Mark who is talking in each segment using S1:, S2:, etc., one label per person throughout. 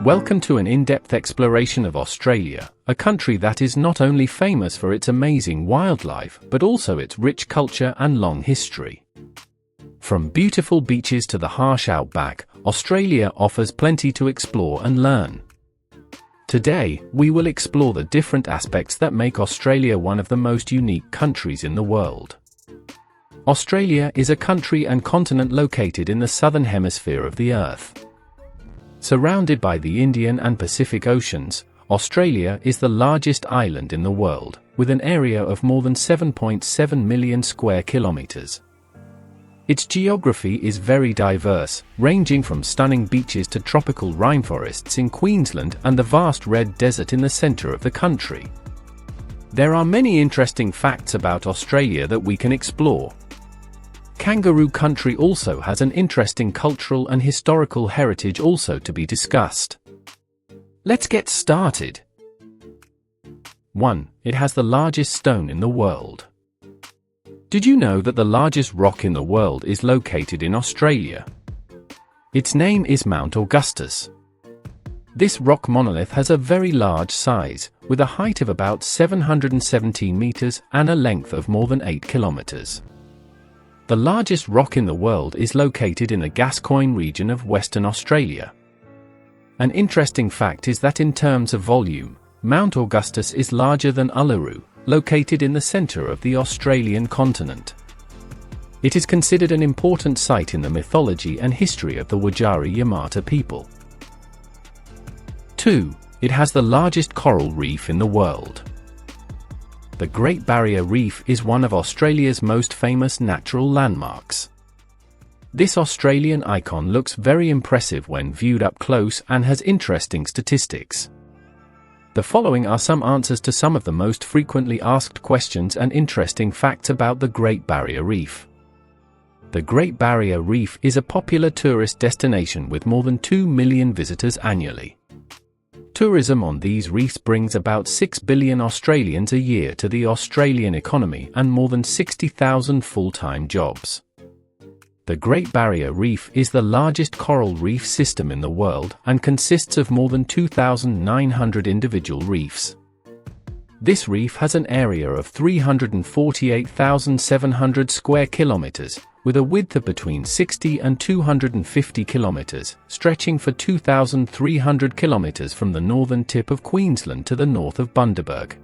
S1: Welcome to an in-depth exploration of Australia, a country that is not only famous for its amazing wildlife but also its rich culture and long history. From beautiful beaches to the harsh outback, Australia offers plenty to explore and learn. Today, we will explore the different aspects that make Australia one of the most unique countries in the world. Australia is a country and continent located in the southern hemisphere of the Earth. Surrounded by the Indian and Pacific Oceans, Australia is the largest island in the world, with an area of more than 7.7 million square kilometers. Its geography is very diverse, ranging from stunning beaches to tropical rainforests in Queensland and the vast red desert in the center of the country. There are many interesting facts about Australia that we can explore. Kangaroo country also has an interesting cultural and historical heritage also to be discussed. Let's get started. 1. It has the largest stone in the world. Did you know that the largest rock in the world is located in Australia? Its name is Mount Augustus. This rock monolith has a very large size, with a height of about 717 meters and a length of more than 8 kilometers. The largest rock in the world is located in the Gascoyne region of Western Australia. An interesting fact is that in terms of volume, Mount Augustus is larger than Uluru, located in the center of the Australian continent. It is considered an important site in the mythology and history of the Wajari Yamata people. 2. It has the largest coral reef in the world. The Great Barrier Reef is one of Australia's most famous natural landmarks. This Australian icon looks very impressive when viewed up close and has interesting statistics. The following are some answers to some of the most frequently asked questions and interesting facts about the Great Barrier Reef. The Great Barrier Reef is a popular tourist destination with more than 2 million visitors annually. Tourism on these reefs brings about 6 billion Australians a year to the Australian economy and more than 60,000 full-time jobs. The Great Barrier Reef is the largest coral reef system in the world and consists of more than 2,900 individual reefs. This reef has an area of 348,700 square kilometers, with a width of between 60 and 250 kilometers, stretching for 2,300 kilometers from the northern tip of Queensland to the north of Bundaberg.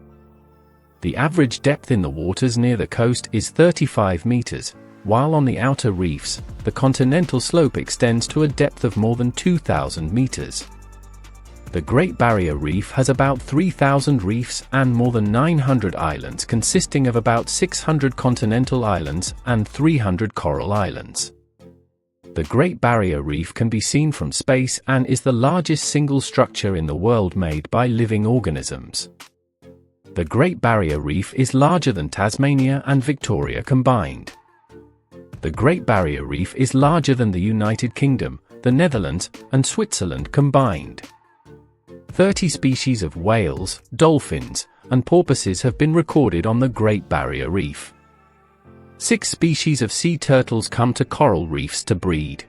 S1: The average depth in the waters near the coast is 35 meters, while on the outer reefs, the continental slope extends to a depth of more than 2,000 meters. The Great Barrier Reef has about 3,000 reefs and more than 900 islands, consisting of about 600 continental islands and 300 coral islands. The Great Barrier Reef can be seen from space and is the largest single structure in the world made by living organisms. The Great Barrier Reef is larger than Tasmania and Victoria combined. The Great Barrier Reef is larger than the United Kingdom, the Netherlands, and Switzerland combined. 30 species of whales, dolphins, and porpoises have been recorded on the Great Barrier Reef. 6 species of sea turtles come to coral reefs to breed.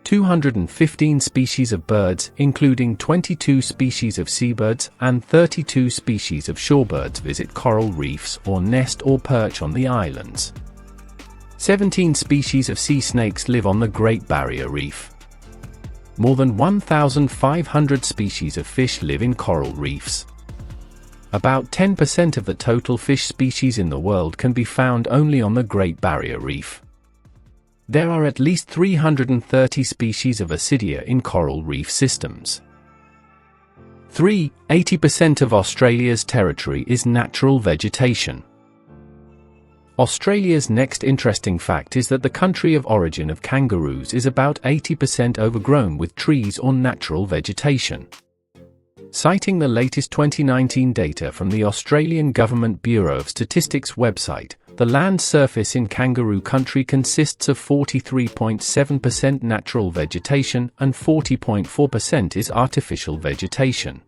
S1: 215 species of birds, including 22 species of seabirds and 32 species of shorebirds, visit coral reefs or nest or perch on the islands. 17 species of sea snakes live on the Great Barrier Reef. More than 1,500 species of fish live in coral reefs. About 10% of the total fish species in the world can be found only on the Great Barrier Reef. There are at least 330 species of Ascidia in coral reef systems. 3. 80% of Australia's territory is natural vegetation. Australia's next interesting fact is that the country of origin of kangaroos is about 80% overgrown with trees or natural vegetation. Citing the latest 2019 data from the Australian Government Bureau of Statistics website, the land surface in kangaroo country consists of 43.7% natural vegetation and 40.4% is artificial vegetation.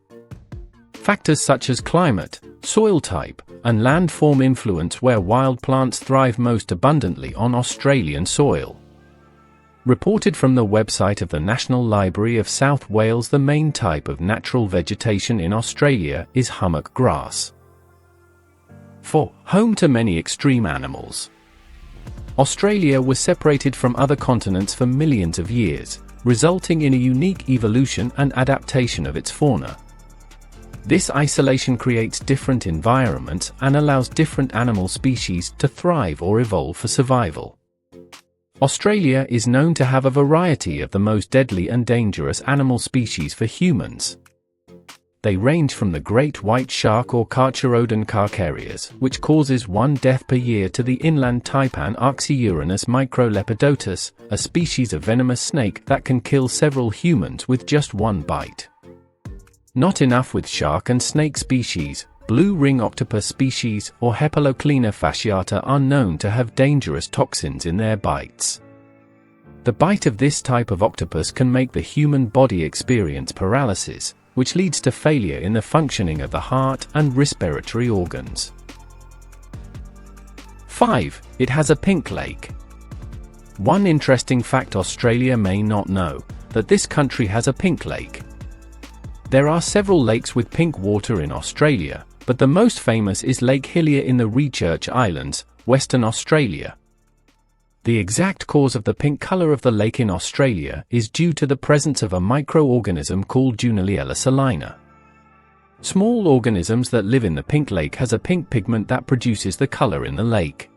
S1: Factors such as climate, soil type, and landform influence where wild plants thrive most abundantly on Australian soil. Reported from the website of the National Library of South Wales, the main type of natural vegetation in Australia is hummock grass. 4. Home to many extreme animals. Australia was separated from other continents for millions of years, resulting in a unique evolution and adaptation of its fauna. This isolation creates different environments and allows different animal species to thrive or evolve for survival. Australia is known to have a variety of the most deadly and dangerous animal species for humans. They range from the great white shark or Carcharodon carcharias, which causes 1 death per year, to the inland taipan Oxyuranus microlepidotus, a species of venomous snake that can kill several humans with just 1 bite. Not enough with shark and snake species, blue ring octopus species or Hepaloclina fasciata are known to have dangerous toxins in their bites. The bite of this type of octopus can make the human body experience paralysis, which leads to failure in the functioning of the heart and respiratory organs. 5. It has a pink lake. One interesting fact Australia may not know, that this country has a pink lake. There are several lakes with pink water in Australia, but the most famous is Lake Hillier in the Rechurch Islands, Western Australia. The exact cause of the pink color of the lake in Australia is due to the presence of a microorganism called Dunaliella salina. Small organisms that live in the pink lake has a pink pigment that produces the color in the lake.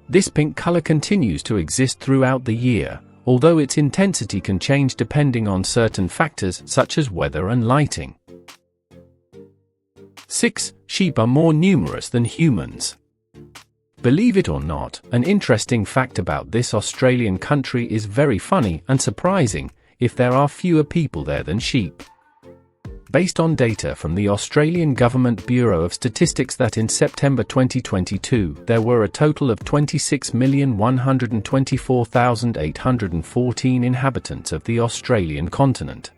S1: This pink color continues to exist throughout the year, although its intensity can change depending on certain factors such as weather and lighting. 6. Sheep are more numerous than humans. Believe it or not, an interesting fact about this Australian country is very funny and surprising, if there are fewer people there than sheep. Based on data from the Australian Government Bureau of Statistics that in September 2022 there were a total of 26,124,814 inhabitants of the Australian continent.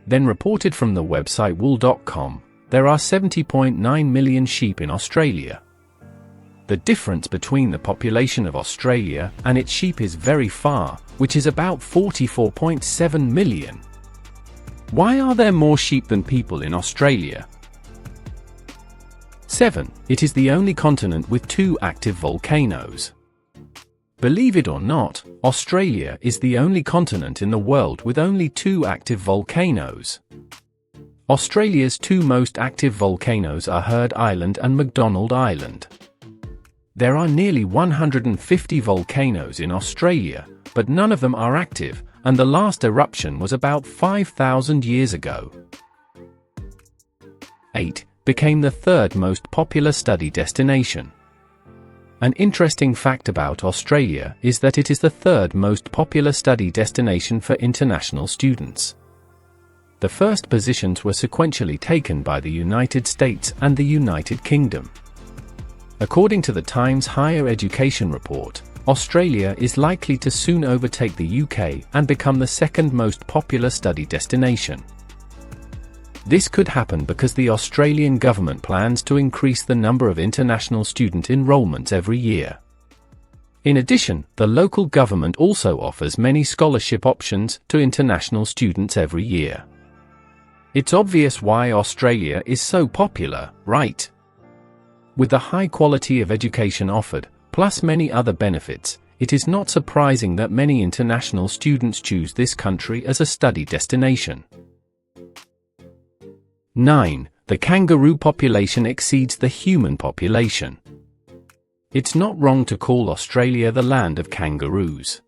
S1: Then reported from the website wool.com, there are 70.9 million sheep in Australia. The difference between the population of Australia and its sheep is very far, which is about 44.7 million. Why are there more sheep than people in Australia? 7. It is the only continent with 2 active volcanoes. Believe it or not, Australia is the only continent in the world with only 2 active volcanoes. Australia's 2 most active volcanoes are Heard Island and McDonald Island. There are nearly 150 volcanoes in Australia, but none of them are active, and the last eruption was about 5,000 years ago. 8. Became the 3rd most popular study destination. An interesting fact about Australia is that it is the 3rd most popular study destination for international students. The first positions were sequentially taken by the United States and the United Kingdom. According to the Times Higher Education report, Australia is likely to soon overtake the UK and become the 2nd most popular study destination. This could happen because the Australian government plans to increase the number of international student enrolments every year. In addition, the local government also offers many scholarship options to international students every year. It's obvious why Australia is so popular, right? With the high quality of education offered, plus many other benefits, it is not surprising that many international students choose this country as a study destination. 9. The kangaroo population exceeds the human population. It's not wrong to call Australia the land of kangaroos.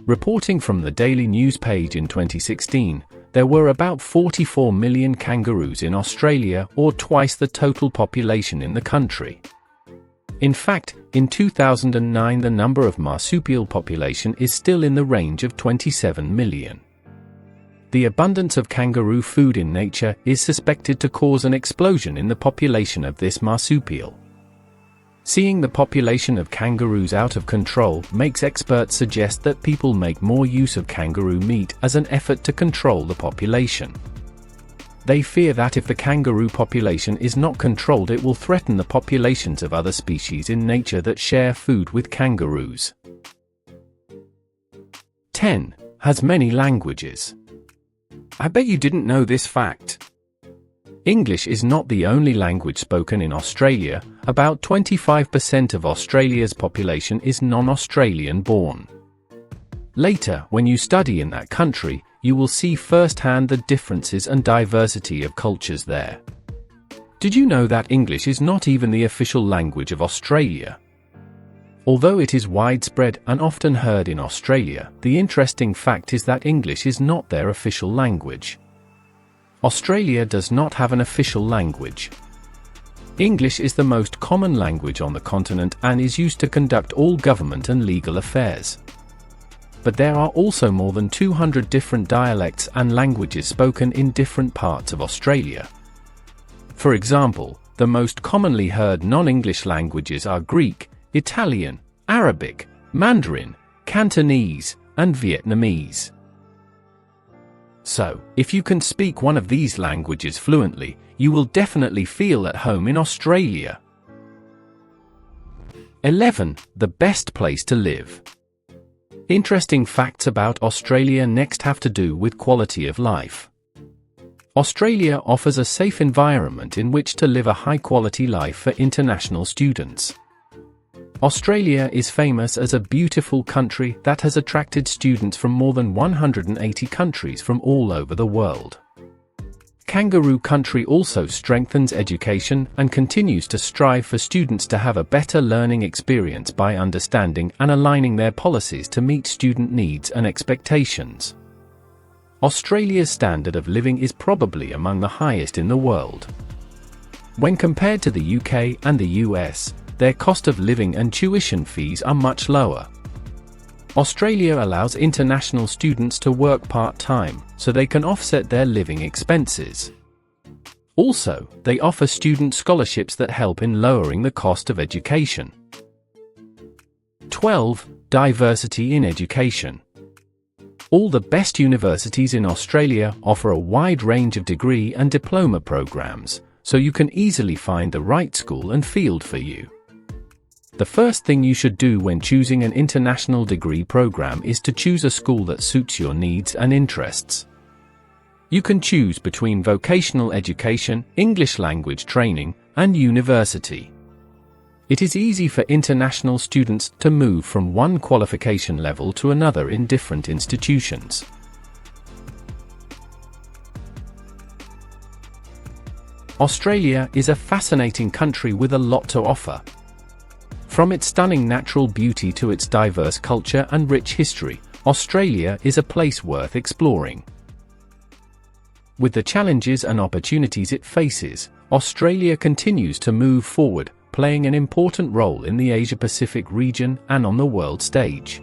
S1: Reporting from the Daily News page in 2016, there were about 44 million kangaroos in Australia, or twice the total population in the country. In fact, in 2009 the number of marsupial population is still in the range of 27 million. The abundance of kangaroo food in nature is suspected to cause an explosion in the population of this marsupial. Seeing the population of kangaroos out of control makes experts suggest that people make more use of kangaroo meat as an effort to control the population. They fear that if the kangaroo population is not controlled, it will threaten the populations of other species in nature that share food with kangaroos. 10. Has many languages. I bet you didn't know this fact. English is not the only language spoken in Australia. About 25% of Australia's population is non-Australian born. Later, when you study in that country, you will see firsthand the differences and diversity of cultures there. Did you know that English is not even the official language of Australia? Although it is widespread and often heard in Australia, the interesting fact is that English is not their official language. Australia does not have an official language. English is the most common language on the continent and is used to conduct all government and legal affairs. But there are also more than 200 different dialects and languages spoken in different parts of Australia. For example, the most commonly heard non-English languages are Greek, Italian, Arabic, Mandarin, Cantonese, and Vietnamese. So, if you can speak one of these languages fluently, you will definitely feel at home in Australia. 11. The best place to live. Interesting facts about Australia next have to do with quality of life. Australia offers a safe environment in which to live a high-quality life for international students. Australia is famous as a beautiful country that has attracted students from more than 180 countries from all over the world. Kangaroo Country also strengthens education and continues to strive for students to have a better learning experience by understanding and aligning their policies to meet student needs and expectations. Australia's standard of living is probably among the highest in the world. When compared to the UK and the US, their cost of living and tuition fees are much lower. Australia allows international students to work part-time, so they can offset their living expenses. Also, they offer student scholarships that help in lowering the cost of education. 12. Diversity in education. All the best universities in Australia offer a wide range of degree and diploma programs, so you can easily find the right school and field for you. The first thing you should do when choosing an international degree program is to choose a school that suits your needs and interests. You can choose between vocational education, English language training, and university. It is easy for international students to move from one qualification level to another in different institutions. Australia is a fascinating country with a lot to offer. From its stunning natural beauty to its diverse culture and rich history, Australia is a place worth exploring. With the challenges and opportunities it faces, Australia continues to move forward, playing an important role in the Asia-Pacific region and on the world stage.